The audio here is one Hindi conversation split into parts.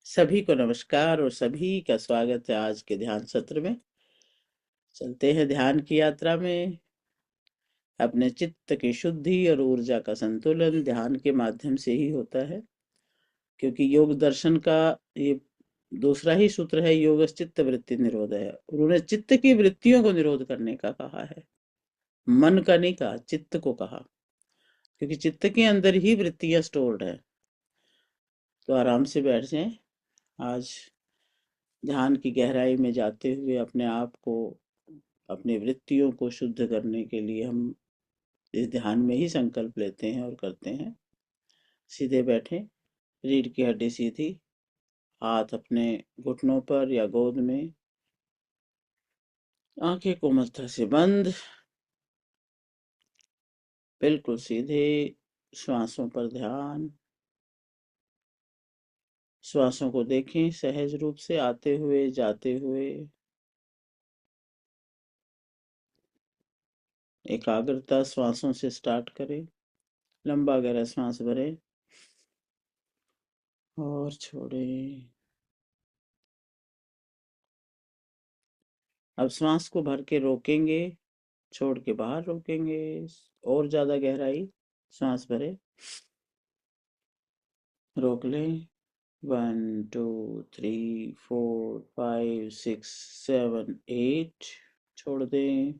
सभी को नमस्कार और सभी का स्वागत है आज के ध्यान सत्र में। चलते हैं ध्यान की यात्रा में। अपने चित्त की शुद्धि और ऊर्जा का संतुलन ध्यान के माध्यम से ही होता है, क्योंकि योग दर्शन का ये दूसरा ही सूत्र है, योग चित्त वृत्ति निरोध है। उन्होंने चित्त की वृत्तियों को निरोध करने का कहा है, मन का नहीं कहा, चित्त को कहा, क्योंकि चित्त के अंदर ही वृत्तियां स्टोर्ड है। तो आराम से बैठ जाएं। आज ध्यान की गहराई में जाते हुए अपने आप को, अपनी वृत्तियों को शुद्ध करने के लिए हम इस ध्यान में ही संकल्प लेते हैं और करते हैं। सीधे बैठे, रीढ़ की हड्डी सीधी, हाथ अपने घुटनों पर या गोद में, आंखें कोमलता से बंद, बिल्कुल सीधे। श्वासों पर ध्यान, श्वासों को देखें सहज रूप से आते हुए जाते हुए। एकाग्रता श्वासों से स्टार्ट करें। लंबा गहरा श्वास भरें और छोड़ें। अब श्वास को भर के रोकेंगे, छोड़ के बाहर रोकेंगे। और ज्यादा गहराई, सांस भरे, रोक लें। 1 2 3 4 5 6 7 8, छोड़ दें,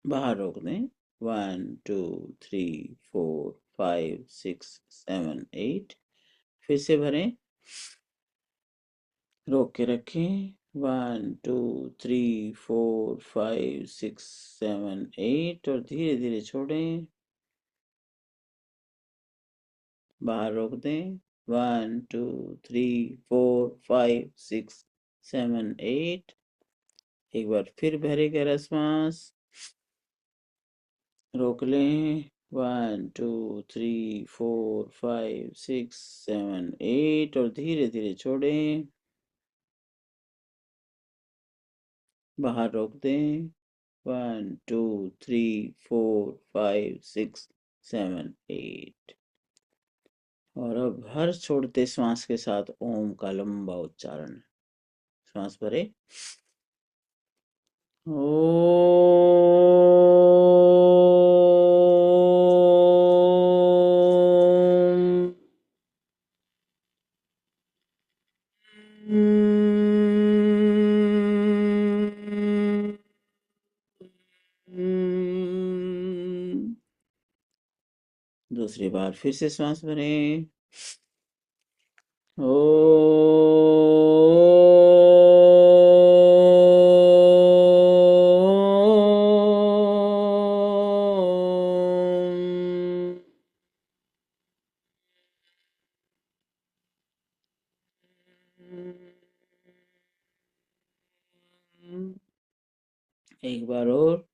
बाहर रोक दें। 1 2 3 4 5 6 7 8, फिर से भरें, रोक के रखें। 1 2 3 4 5 6 7 8, और धीरे धीरे छोड़ें, बाहर रोक दें। 1 2 3 4 5 6 7 8। एक बार फिर भरे गहरा श्वास, रोक लें। 1 2 3 4 5 6 7 8, और धीरे धीरे छोड़ें, बाहर रोक दें। 1 2 3 4 5 6 7 8। और अब हर छोड़ते श्वास के साथ ओम का लंबा उच्चारण। श्वास भरे, ओम। दूसरी बार फिर से श्वास भरें। ओ एक बार और।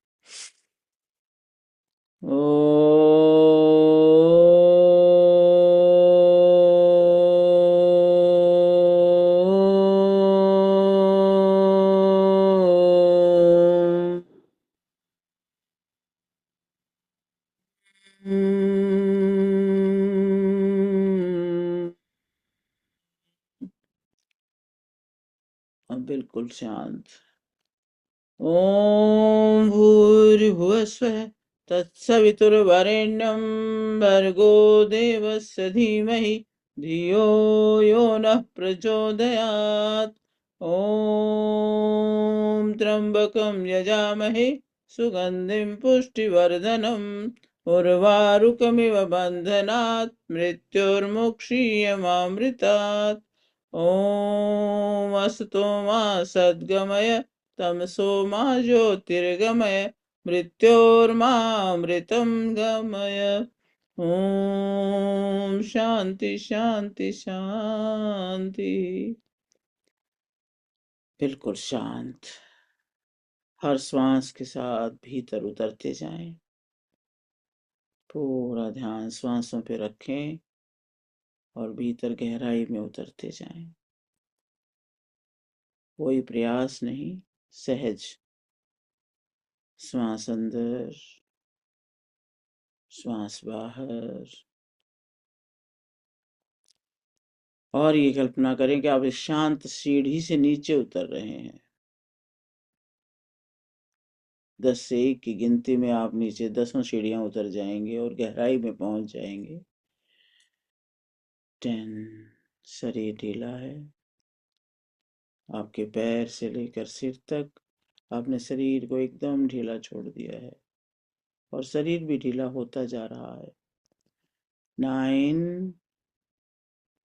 ओ अब बिल्कुल शांत। ॐ भूर्भुवस्वः तत्सवितुर्वरेण्यं भर्गो देवस्य धीमहि धियो यो नः प्रचोदयात्। ॐ त्र्यम्बकं यजामहे सुगन्धिं पुष्टिवर्धनम् उर्वारुकमिव बन्धनात् मृत्युर्मुक्षीयमामृतात्। ॐ अस्तु मा सद्गमय तमसो मा ज्योतिर्गमय मृत्योर्मामृतं गमय। ओम शांति शांति शांति। बिल्कुल शांत। हर श्वास के साथ भीतर उतरते जाएं। पूरा ध्यान श्वासों पे रखें और भीतर गहराई में उतरते जाएं। कोई प्रयास नहीं, सहज। श्वास अंदर, श्वास बाहर, और ये कल्पना करें कि आप इस शांत सीढ़ी से नीचे उतर रहे हैं। 10 से 1 की गिनती में आप नीचे 10 सीढ़ियां उतर जाएंगे और गहराई में पहुंच जाएंगे। 10। शरीर ढीला है, आपके पैर से लेकर सिर तक आपने शरीर को एकदम ढीला छोड़ दिया है और शरीर भी ढीला होता जा रहा है। 9।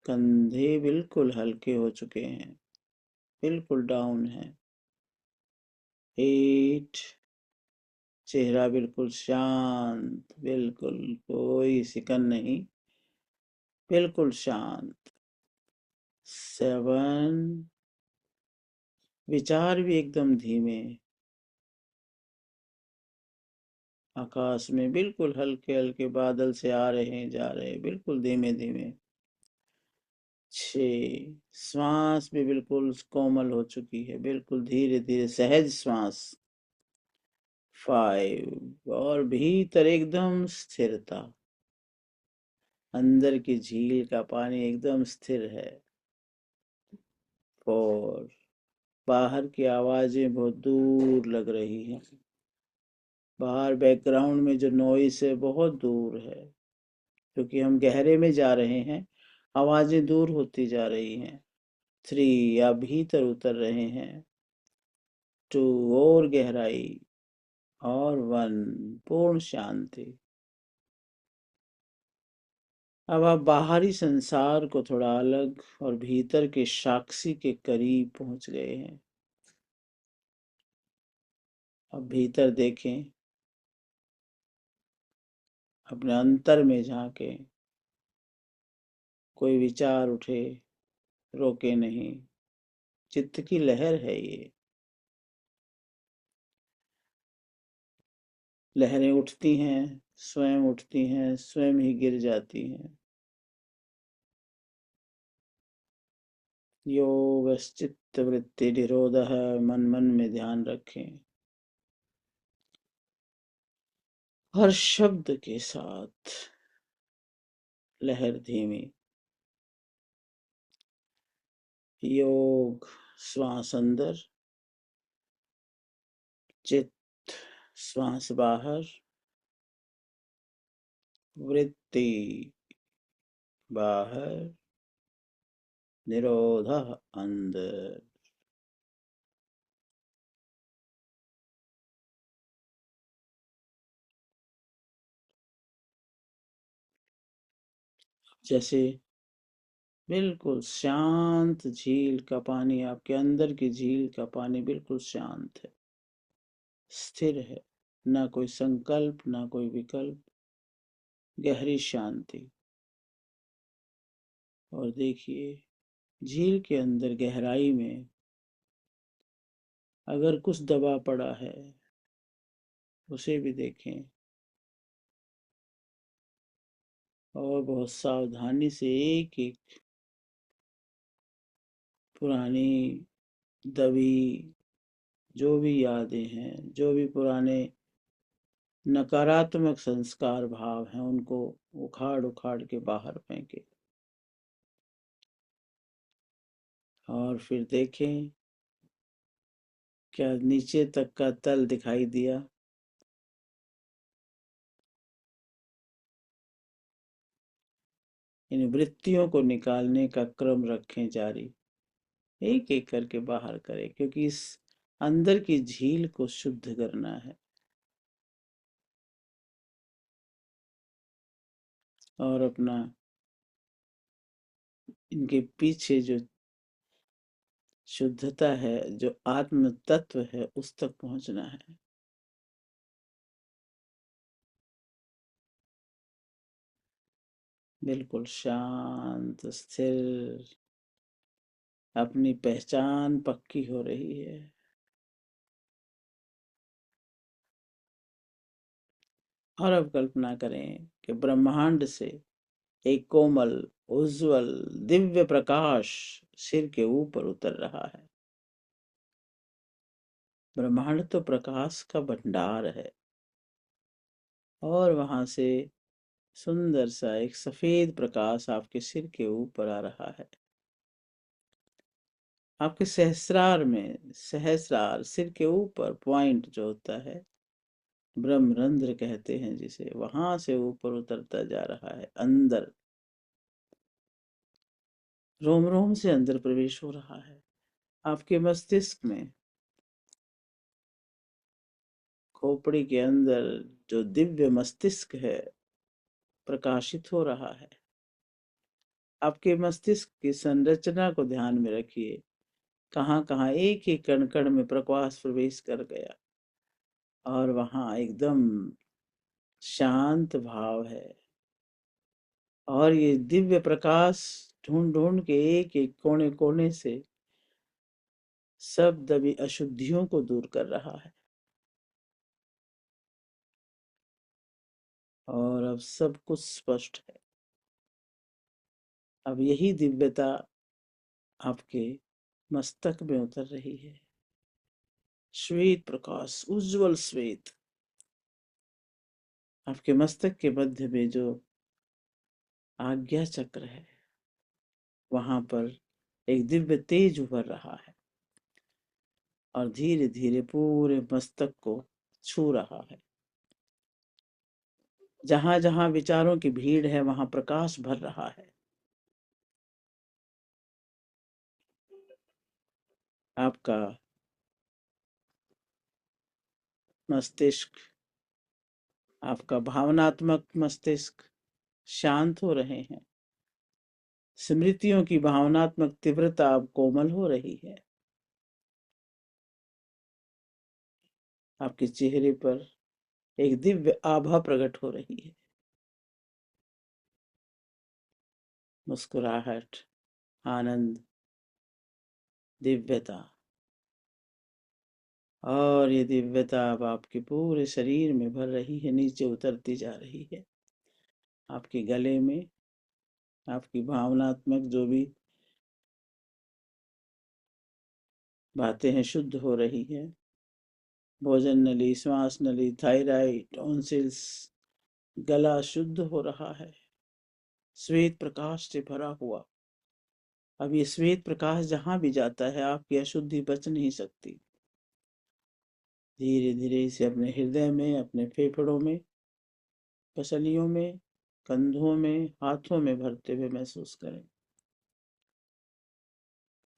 कंधे बिल्कुल हल्के हो चुके हैं, बिल्कुल डाउन है। 8। चेहरा बिल्कुल शांत, बिल्कुल कोई सिकन नहीं, बिल्कुल शांत। 7। विचार भी एकदम धीमे, आकाश में बिल्कुल हल्के हल्के बादल से आ रहे हैं जा रहे हैं, बिल्कुल धीमे धीमे। 6। श्वास भी बिल्कुल कोमल हो चुकी है, बिल्कुल धीरे धीरे सहज श्वास। 5। और भीतर एकदम स्थिरता, अंदर की झील का पानी एकदम स्थिर है। 4। बाहर की आवाजें बहुत दूर लग रही हैं, बाहर बैकग्राउंड में जो नॉइस है बहुत दूर है, क्योंकि हम गहरे में जा रहे हैं, आवाजें दूर होती जा रही हैं। 3। आप भीतर उतर रहे हैं। 2। और गहराई। और 1। पूर्ण शांति। अब आप बाहरी संसार को थोड़ा अलग और भीतर के साक्षी के करीब पहुंच गए हैं। अब भीतर देखें, अपने अंतर में झांके, कोई विचार उठे रोके नहीं, चित्त की लहर है ये। लहरें उठती हैं, स्वयं उठती हैं, स्वयं ही गिर जाती हैं। योग चित्त वृत्ति निरोधः, मन मन में ध्यान रखें, हर शब्द के साथ लहर धीमी। योग श्वास अंदर, चित्त श्वास बाहर, वृत्ति बाहर, निरोधः अंदर। जैसे बिल्कुल शांत झील का पानी, आपके अंदर की झील का पानी बिल्कुल शांत है, स्थिर है, ना कोई संकल्प ना कोई विकल्प, गहरी शांति। और देखिए, झील के अंदर गहराई में अगर कुछ दबा पड़ा है उसे भी देखें और बहुत सावधानी से एक एक पुरानी दबी जो भी यादें हैं, जो भी पुराने नकारात्मक संस्कार भाव हैं, उनको उखाड़ उखाड़ के बाहर फेंके। और फिर देखें क्या नीचे तक का तल दिखाई दिया। इन वृत्तियों को निकालने का क्रम रखें जारी, एक एक करके बाहर करें, क्योंकि इस अंदर की झील को शुद्ध करना है। और अपना इनके पीछे जो शुद्धता है, जो आत्म तत्व है, उस तक पहुंचना है। बिल्कुल शांत स्थिर, अपनी पहचान पक्की हो रही है। और अब कल्पना करें कि ब्रह्मांड से एक कोमल उज्जवल दिव्य प्रकाश सिर के ऊपर उतर रहा है। ब्रह्मांड तो प्रकाश का भंडार है, और वहां से सुंदर सा एक सफेद प्रकाश आपके सिर के ऊपर आ रहा है। आपके सहस्रार में, सहस्रार सिर के ऊपर पॉइंट जो होता है, ब्रह्मरंध्र कहते हैं जिसे, वहां से ऊपर उतरता जा रहा है अंदर, रोम रोम से अंदर प्रवेश हो रहा है। आपके मस्तिष्क में, खोपड़ी के अंदर जो दिव्य मस्तिष्क है, प्रकाशित हो रहा है। आपके मस्तिष्क की संरचना को ध्यान में रखिए, कहाँ कहाँ एक एक कण कण में प्रकाश प्रवेश कर गया, और वहां एकदम शांत भाव है। और ये दिव्य प्रकाश ढूंढ ढूंढ के एक एक कोने कोने से सब दबी अशुद्धियों को दूर कर रहा है। और अब सब कुछ स्पष्ट है। अब यही दिव्यता आपके मस्तक में उतर रही है, श्वेत प्रकाश, उज्जवल श्वेत। आपके मस्तक के मध्य में जो आज्ञा चक्र है, वहां पर एक दिव्य तेज उभर रहा है और धीरे धीरे पूरे मस्तक को छू रहा है। जहां जहां विचारों की भीड़ है, वहां प्रकाश भर रहा है। आपका मस्तिष्क, आपका भावनात्मक मस्तिष्क शांत हो रहे हैं। स्मृतियों की भावनात्मक तीव्रता अब कोमल हो रही है। आपके चेहरे पर एक दिव्य आभा प्रकट हो रही है, मुस्कुराहट, आनंद, दिव्यता। और ये दिव्यता अब आपके पूरे शरीर में भर रही है, नीचे उतरती जा रही है। आपके गले में आपकी भावनात्मक जो भी बातें हैं शुद्ध हो रही है। भोजन नली, श्वास नली, थायराइड, टॉन्सिल्स, गला शुद्ध हो रहा है, श्वेत प्रकाश से भरा हुआ। अब ये श्वेत प्रकाश जहां भी जाता है, आपकी अशुद्धि बच नहीं सकती। धीरे धीरे इसे अपने हृदय में, अपने फेफड़ों में, पसलियों में, कंधों में, हाथों में भरते हुए महसूस करें।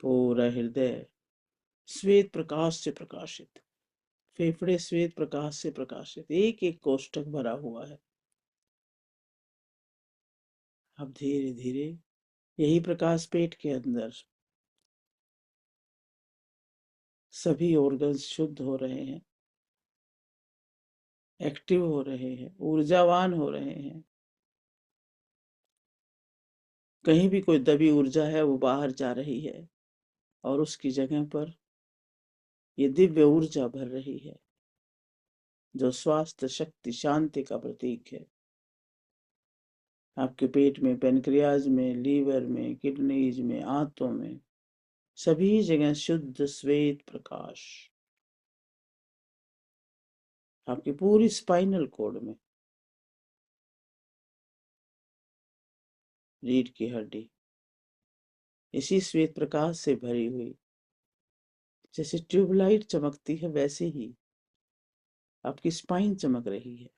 पूरा हृदय श्वेत प्रकाश से प्रकाशित, फेफड़े श्वेत प्रकाश से प्रकाशित, एक एक कोष्ठक भरा हुआ है। अब धीरे धीरे यही प्रकाश पेट के अंदर सभी ऑर्गन्स शुद्ध हो रहे हैं, एक्टिव हो रहे हैं, ऊर्जावान हो रहे हैं। कहीं भी कोई दबी ऊर्जा है, वो बाहर जा रही है और उसकी जगह पर ये दिव्य ऊर्जा भर रही है, जो स्वास्थ्य, शक्ति, शांति का प्रतीक है। आपके पेट में, पेनक्रियाज में, लीवर में, किडनीज में, आंतों में, सभी जगह शुद्ध श्वेत प्रकाश। आपकी पूरी स्पाइनल कॉर्ड में, रीढ़ की हड्डी इसी श्वेत प्रकाश से भरी हुई, जैसे ट्यूबलाइट चमकती है वैसे ही आपकी स्पाइन चमक रही है।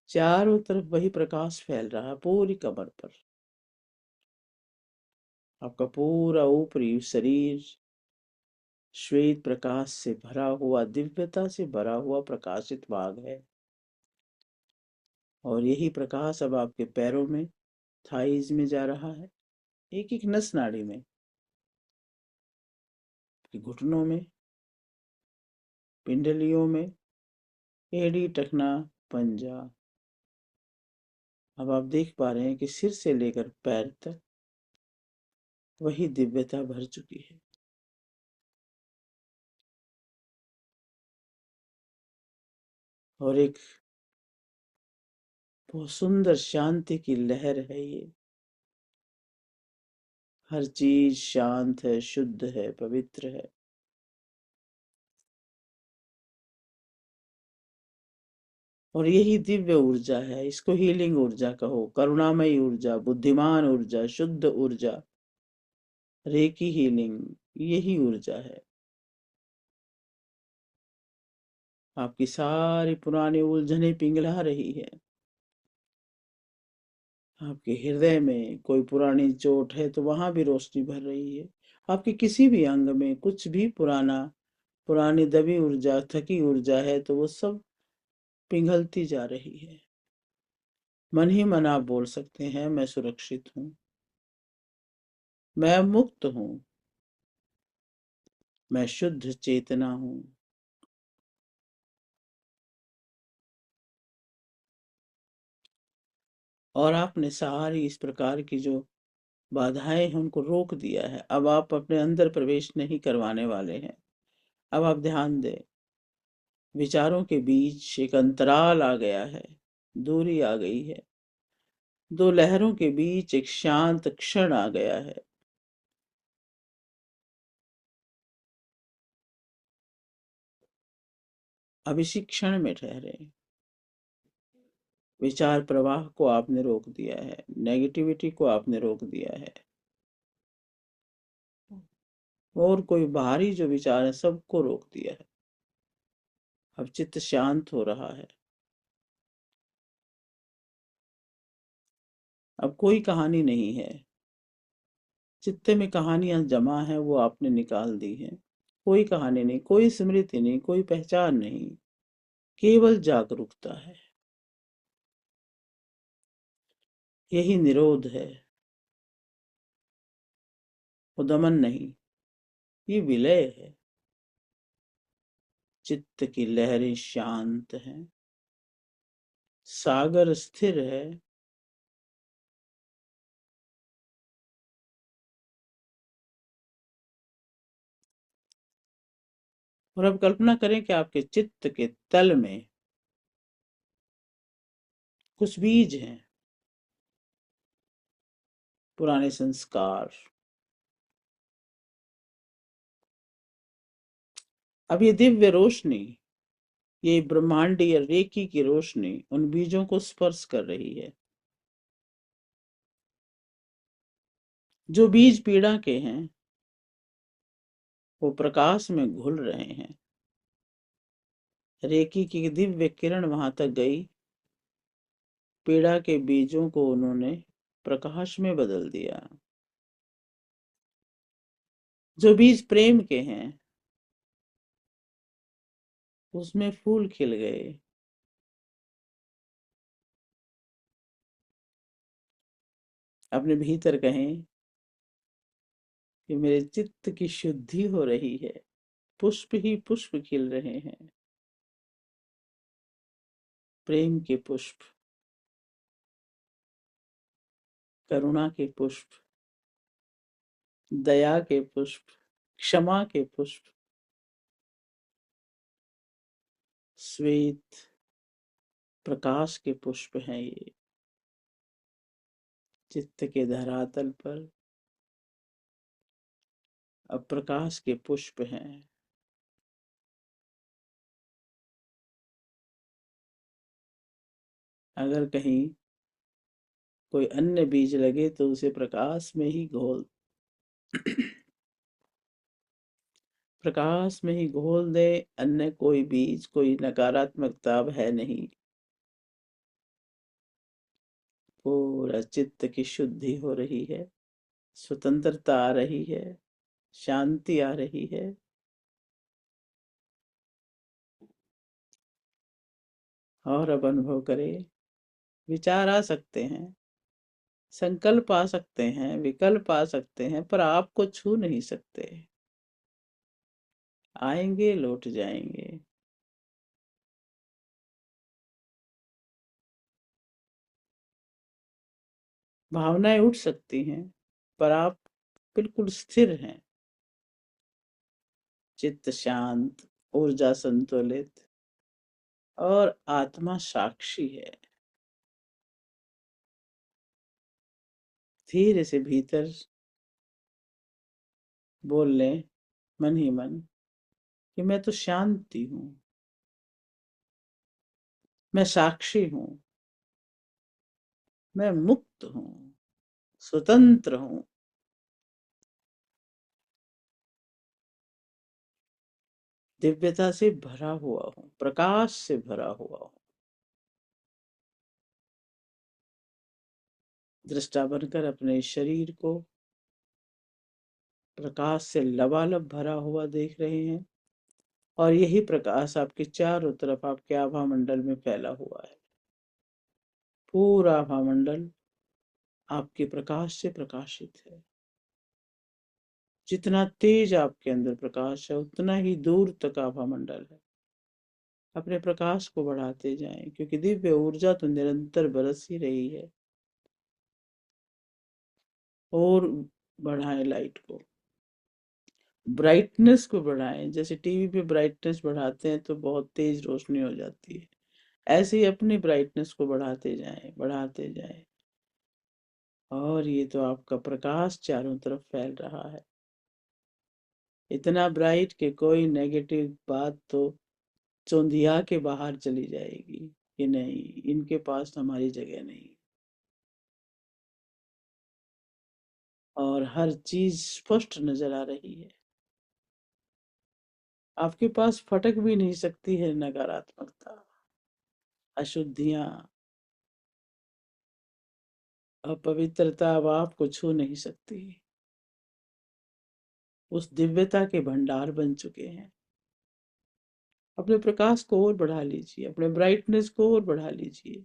चारों तरफ वही प्रकाश फैल रहा है, पूरी कमर पर। आपका पूरा ऊपरी शरीर श्वेत प्रकाश से भरा हुआ, दिव्यता से भरा हुआ प्रकाशित भाग है। और यही प्रकाश अब आपके पैरों में, थाइज में जा रहा है, एक एक नस नाड़ी में, घुटनों में, पिंडलियों में, एड़ी, टखना, पंजा। अब आप देख पा रहे हैं कि सिर से लेकर पैर तक वही दिव्यता भर चुकी है। और एक बहुत सुंदर शांति की लहर है ये। हर चीज शांत है, शुद्ध है, पवित्र है। और यही दिव्य ऊर्जा है, इसको हीलिंग ऊर्जा कहो, करुणामयी ऊर्जा, बुद्धिमान ऊर्जा, शुद्ध ऊर्जा, रेकी हीलिंग, यही ऊर्जा है। आपकी सारी पुरानी उलझने पिघला रही है। आपके हृदय में कोई पुरानी चोट है तो वहां भी रोशनी भर रही है। आपके किसी भी अंग में कुछ भी पुरानी दबी ऊर्जा, थकी ऊर्जा है तो वो सब पिघलती जा रही है। मन ही मन आप बोल सकते हैं, मैं सुरक्षित हूँ, मैं मुक्त हूँ, मैं शुद्ध चेतना हूँ। और आपने सारी इस प्रकार की जो बाधाएं हैं उनको रोक दिया है। अब आप अपने अंदर प्रवेश नहीं करवाने वाले हैं। अब आप ध्यान दें, विचारों के बीच एक अंतराल आ गया है, दूरी आ गई है। दो लहरों के बीच एक शांत क्षण आ गया है। अब इसी क्षण में ठहरे। विचार प्रवाह को आपने रोक दिया है, नेगेटिविटी को आपने रोक दिया है, और कोई बाहरी जो विचार है सबको रोक दिया है। अब चित्त शांत हो रहा है। अब कोई कहानी नहीं है। चित्त में कहानियां जमा है वो आपने निकाल दी है। कोई कहानी नहीं, कोई स्मृति नहीं, कोई पहचान नहीं, केवल जागरूकता है। यही निरोध है, वो दमन नहीं, ये विलय है। चित्त की लहरें शांत हैं, सागर स्थिर है। और अब कल्पना करें कि आपके चित्त के तल में कुछ बीज हैं, पुराने संस्कार। अब ये दिव्य रोशनी, ये ब्रह्मांडीय रेकी की रोशनी उन बीजों को स्पर्श कर रही है। जो बीज पीड़ा के हैं वो प्रकाश में घुल रहे हैं। रेकी की दिव्य किरण वहां तक गई, पीड़ा के बीजों को उन्होंने प्रकाश में बदल दिया। जो बीज प्रेम के हैं उसमें फूल खिल गए। अपने भीतर कहें कि मेरे चित्त की शुद्धि हो रही है, पुष्प ही पुष्प खिल रहे हैं, प्रेम के पुष्प, करुणा के पुष्प, दया के पुष्प, क्षमा के पुष्प, श्वेत प्रकाश के पुष्प हैं ये। चित्त के धरातल पर अब प्रकाश के पुष्प हैं। अगर कहीं कोई अन्य बीज लगे तो उसे प्रकाश में ही घोल प्रकाश में ही घोल दे। अन्य कोई बीज, कोई नकारात्मकता अब है नहीं। पूरा चित्त की शुद्धि हो रही है, स्वतंत्रता आ रही है, शांति आ रही है। और अब अनुभव करें, विचार आ सकते हैं, संकल्प आ सकते हैं, विकल्प आ सकते हैं, पर आपको छू नहीं सकते। आएंगे, लौट जाएंगे। भावनाएं उठ सकती हैं, पर आप बिल्कुल स्थिर हैं। चित्त शांत, ऊर्जा संतुलित, और आत्मा साक्षी है। धीरे से भीतर बोल लें, मन ही मन, कि मैं तो शांति हूँ, मैं साक्षी हूँ, मैं मुक्त हूँ, स्वतंत्र हूँ। दिव्यता से भरा हुआ हूँ, प्रकाश से भरा हुआ हूँ। दृष्टा बनकर अपने शरीर को प्रकाश से लबालब भरा हुआ देख रहे हैं, और यही प्रकाश आपके चारों तरफ आपके आभा मंडल में फैला हुआ है। पूरा आभा मंडल आपके प्रकाश से प्रकाशित है। जितना तेज आपके अंदर प्रकाश है, उतना ही दूर तक आभा मंडल है। अपने प्रकाश को बढ़ाते जाएं, क्योंकि दिव्य ऊर्जा तो निरंतर बरस ही रही है। और बढ़ाएं लाइट को, ब्राइटनेस को बढ़ाएं। जैसे टीवी पे ब्राइटनेस बढ़ाते हैं तो बहुत तेज रोशनी हो जाती है, ऐसे ही अपनी ब्राइटनेस को बढ़ाते जाएं, बढ़ाते जाएं। और ये तो आपका प्रकाश चारों तरफ फैल रहा है, इतना ब्राइट कि कोई नेगेटिव बात तो चौंधिया के बाहर चली जाएगी कि नहीं, इनके पास हमारी जगह नहीं। और हर चीज स्पष्ट नजर आ रही है। आपके पास फटक भी नहीं सकती है नकारात्मकता, अशुद्धियां, अपवित्रता अब आपको छू नहीं सकती। उस दिव्यता के भंडार बन चुके हैं। अपने प्रकाश को और बढ़ा लीजिए, अपने ब्राइटनेस को और बढ़ा लीजिए,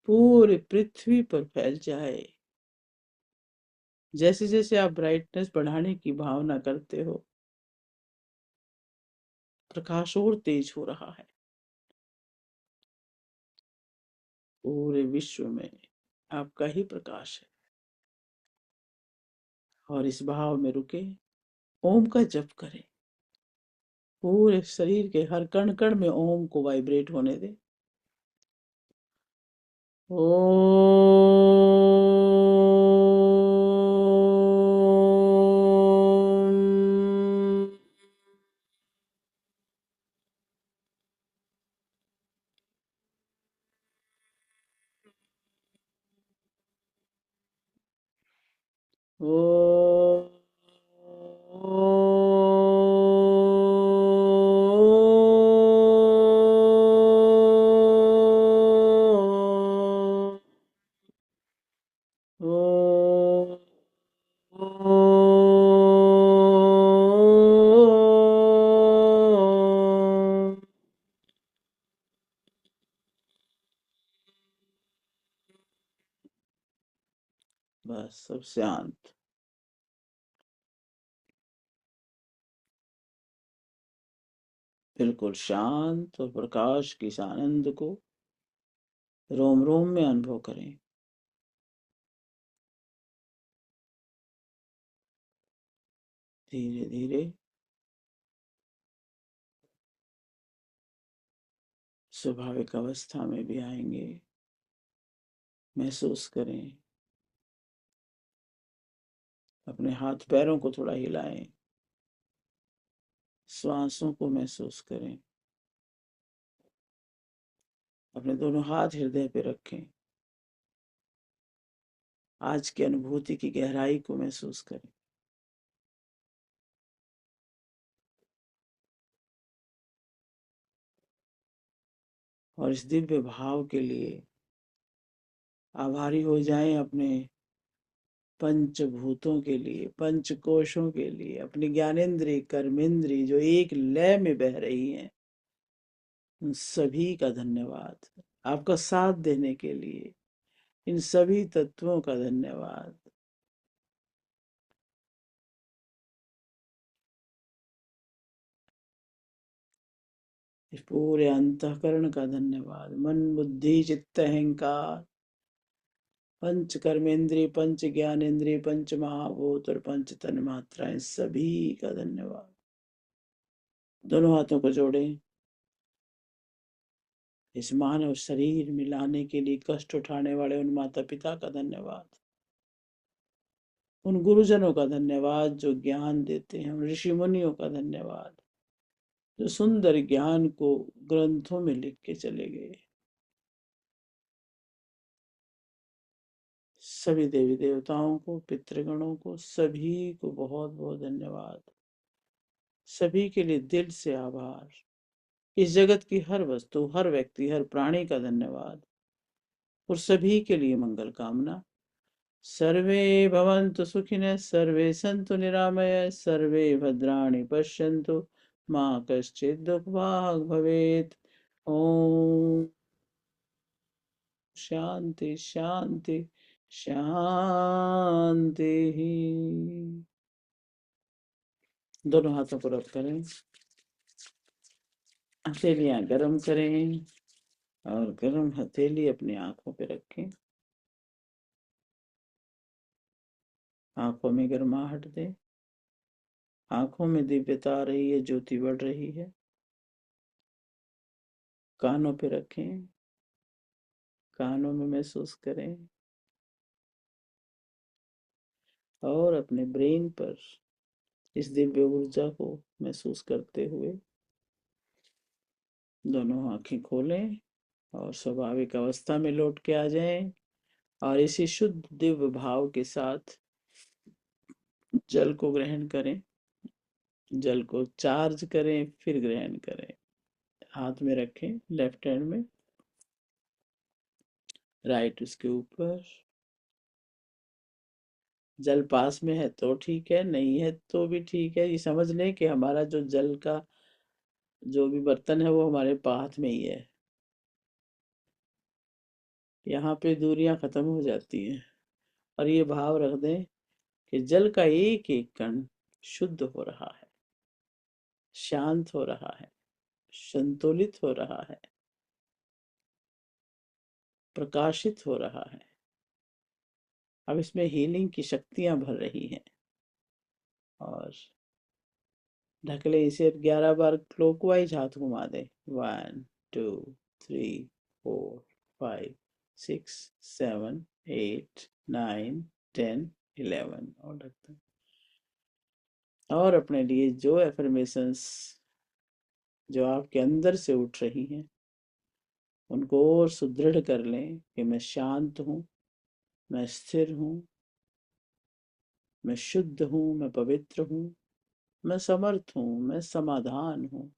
पूरे पृथ्वी पर फैल जाए। जैसे जैसे आप ब्राइटनेस बढ़ाने की भावना करते हो, प्रकाश और तेज हो रहा है। पूरे विश्व में आपका ही प्रकाश है। और इस भाव में रुके, ओम का जप करें। पूरे शरीर के हर कण कण में ओम को वाइब्रेट होने दें। ओम। ओम। ओम। बस सब शांत, बिल्कुल शांत, और प्रकाश की इस आनंद को रोम रोम में अनुभव करें। धीरे धीरे स्वाभाविक अवस्था में भी आएंगे। महसूस करें, अपने हाथ पैरों को थोड़ा हिलाएं, श्वासों को महसूस करें। अपने दोनों हाथ हृदय पे रखें, आज की अनुभूति की गहराई को महसूस करें। और इस दिव्य भाव के लिए आभारी हो जाएं, अपने पंचभूतों के लिए, पंच कोशों के लिए, अपनी ज्ञानेंद्रिय कर्मेंद्रिय जो एक लय में बह रही हैं, उन सभी का धन्यवाद। आपका साथ देने के लिए इन सभी तत्वों का धन्यवाद। इस पूरे अंतःकरण का धन्यवाद। मन बुद्धि चित्त अहंकार, पंच कर्मेंद्रिय, पंच ज्ञानेंद्रिय, पंच महाभूत और पंच तन मात्राएं, सभी का धन्यवाद। दोनों हाथों को जोड़ें। इस मानव शरीर में लाने के लिए कष्ट उठाने वाले उन माता पिता का धन्यवाद। उन गुरुजनों का धन्यवाद जो ज्ञान देते हैं। उन ऋषि मुनियों का धन्यवाद जो सुंदर ज्ञान को ग्रंथों में लिख के चले गए। सभी देवी देवताओं को, पितृगणों को, सभी को बहुत बहुत धन्यवाद। सभी के लिए दिल से आभार। इस जगत की हर वस्तु, हर व्यक्ति, हर प्राणी का धन्यवाद और सभी के लिए मंगल कामना। सर्वे भवन्तु सुखिनः, सर्वे सन्तु निरामय, सर्वे भद्राणि पश्यन्तु, मा कश्चित् दुःखभाग् भवेत्। ओम शांति शांति शांति। दोनों हाथों को रब करें, हथेलियां गर्म करें और गर्म हथेली अपनी आंखों पे रखें। आंखों में गर्माहट दें, आंखों में दिव्यता आ रही है, ज्योति बढ़ रही है। कानों पे रखें, कानों में महसूस करें और अपने ब्रेन पर इस दिव्य ऊर्जा को महसूस करते हुए दोनों आंखें खोलें और स्वाभाविक अवस्था में लौट के आ जाएं और इसी शुद्ध दिव्य भाव के साथ जल को ग्रहण करें। जल को चार्ज करें, फिर ग्रहण करें। हाथ में रखें, लेफ्ट हैंड में, राइट उसके ऊपर। जल पास में है तो ठीक है, नहीं है तो भी ठीक है। ये समझ लें कि हमारा जो जल का जो भी बर्तन है वो हमारे हाथ में ही है। यहाँ पे दूरियां खत्म हो जाती हैं और ये भाव रख दें कि जल का एक एक कण शुद्ध हो रहा है, शांत हो रहा है, संतुलित हो रहा है, प्रकाशित हो रहा है। अब इसमें हीलिंग की शक्तियां भर रही हैं और ढकले इसे 11 बार क्लॉकवाइज हाथ घुमा दे। 1 2 3 4 5 6 7 8 9 10 11 और ढकते और अपने लिए जो एफर्मेशंस जो आपके अंदर से उठ रही हैं उनको और सुदृढ़ कर लें कि मैं शांत हूँ, मैं स्थिर हूँ, मैं शुद्ध हूँ, मैं पवित्र हूँ, मैं समर्थ हूँ, मैं समाधान हूँ,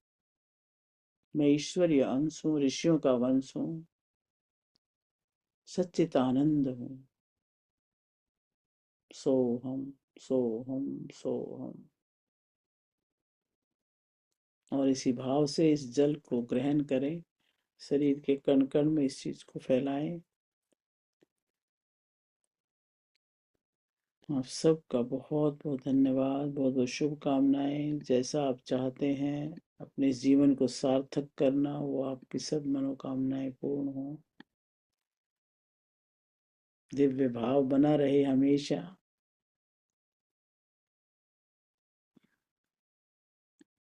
मैं ईश्वरीय अंश हूँ, ऋषियों का वंश हूँ, सच्चिदानंद हूँ। सोहम सोहम सोहम। और इसी भाव से इस जल को ग्रहण करें, शरीर के कण कण में इस चीज को फैलाएं। आप सबका बहुत बहुत धन्यवाद, बहुत बहुत शुभकामनाएं। जैसा आप चाहते हैं अपने जीवन को सार्थक करना, वो आपकी सब मनोकामनाएं पूर्ण हो। दिव्य भाव बना रहे हमेशा।